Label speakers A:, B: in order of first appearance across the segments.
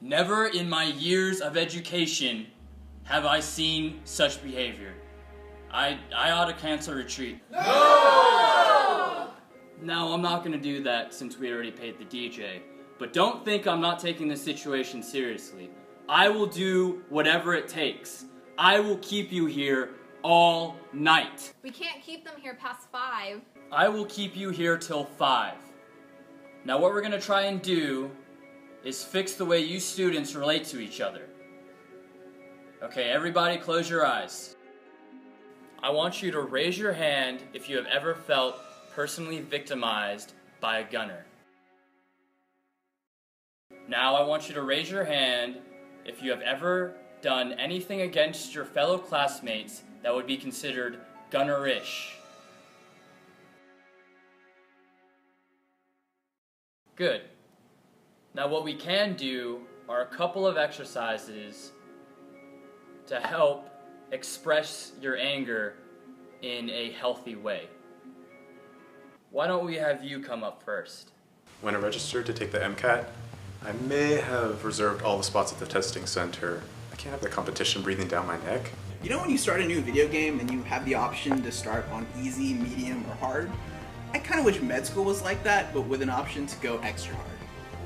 A: Never in my years of education have I seen such behavior. I ought to cancel retreat. No! No, I'm not going to do that since we already paid the DJ. But don't think I'm not taking this situation seriously. I will do whatever it takes. I will keep you here all night.
B: We can't keep them here past 5.
A: I will keep you here till 5. Now what we're going to try and do is fix the way you students relate to each other. Okay, everybody close your eyes. I want you to raise your hand if you have ever felt personally victimized by a gunner. Now I want you to raise your hand if you have ever done anything against your fellow classmates that would be considered gunner-ish. Good. Now what we can do are a couple of exercises to help express your anger in a healthy way. Why don't we have you come up first?
C: When I registered to take the MCAT, I may have reserved all the spots at the testing center. I can't have the competition breathing down my neck.
D: You know when you start a new video game and you have the option to start on easy, medium, or hard? I kind of wish med school was like that, but with an option to go extra hard.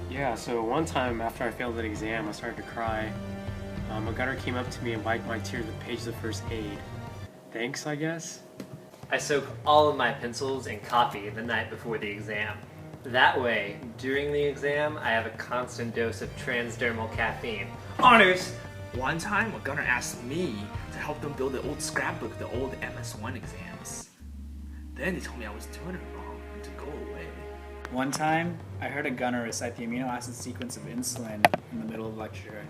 E: Yeah, so one time after I failed an exam, I started to cry. A gunner came up to me and wiped my tears with pages of first aid. Thanks, I guess?
F: I soak all of my pencils in coffee the night before the exam. That way, during the exam, I have a constant dose of transdermal caffeine. Honors!
G: One time, a gunner asked me to help them build the old scrapbook, the old MS1 exams. Then they told me I was doing it wrong and to go away.
H: One time, I heard a gunner recite the amino acid sequence of insulin in the middle of lecture.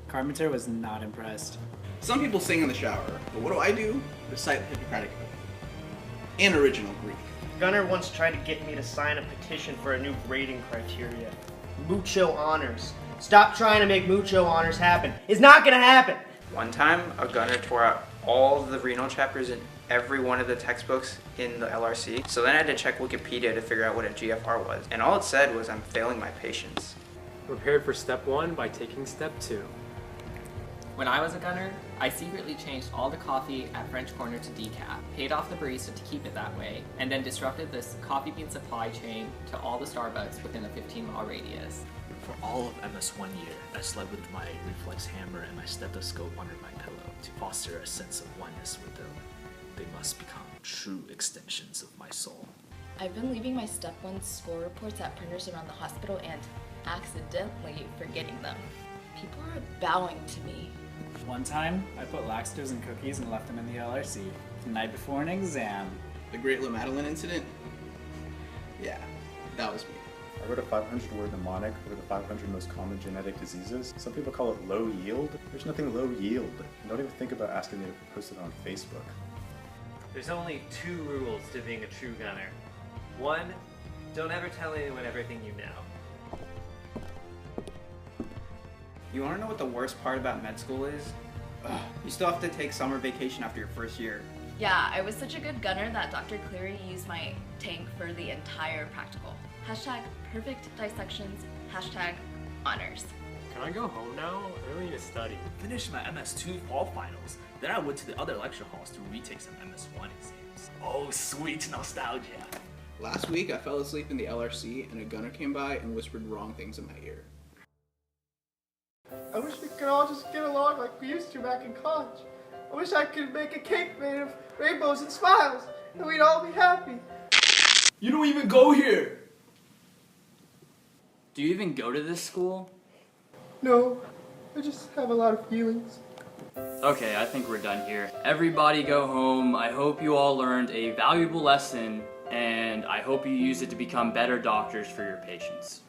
H: Carpenter was not impressed.
D: Some people sing in the shower, but what do? Recite the Hippocratic Oath. And original Greek.
I: Gunner once tried to get me to sign a petition for a new grading criteria. Mucho honors. Stop trying to make mucho honors happen. It's not gonna happen!
J: One time, a gunner tore out all the renal chapters in every one of the textbooks in the LRC. So then I had to check Wikipedia to figure out what a GFR was. And all it said was I'm failing my patients.
E: Prepared for step 1 by taking step 2.
K: When I was a gunner, I secretly changed all the coffee at French Corner to decaf, paid off the barista to keep it that way, and then disrupted this coffee bean supply chain to all the Starbucks within a 15-mile radius.
G: For all of MS1 year, I slept with my reflex hammer and my stethoscope under my pillow to foster a sense of oneness with them. They must become true extensions of my soul.
L: I've been leaving my Step 1 score reports at printers around the hospital and accidentally forgetting them. People are bowing to me.
H: One time, I put laxatives in cookies and left them in the LRC the night before an exam.
D: The Great La Madeleine incident? Yeah, that was me.
C: I wrote a 500-word mnemonic for the 500 most common genetic diseases. Some people call it low yield. There's nothing low yield. Don't even think about asking me to post it on Facebook.
F: There's only 2 rules to being a true gunner. 1, don't ever tell anyone everything you know.
M: You want to know what the worst part about med school is? You still have to take summer vacation after your first year.
L: Yeah, I was such a good gunner that Dr. Currie used my tank for the entire practical. Hashtag perfect dissections, hashtag honors.
E: Can I go home now? I really need to study.
G: Finished my MS2 fall finals. Then I went to the other lecture halls to retake some MS1 exams. Oh, sweet nostalgia.
D: Last week, I fell asleep in the LRC and a gunner came by and whispered wrong things in my ear.
N: I wish we could all just get along like we used to back in college. I wish I could make a cake made of rainbows and smiles, and we'd all be happy.
G: You don't even go here!
A: Do you even go to this school?
N: No, I just have a lot of feelings.
A: Okay, I think we're done here. Everybody go home. I hope you all learned a valuable lesson, and I hope you use it to become better doctors for your patients.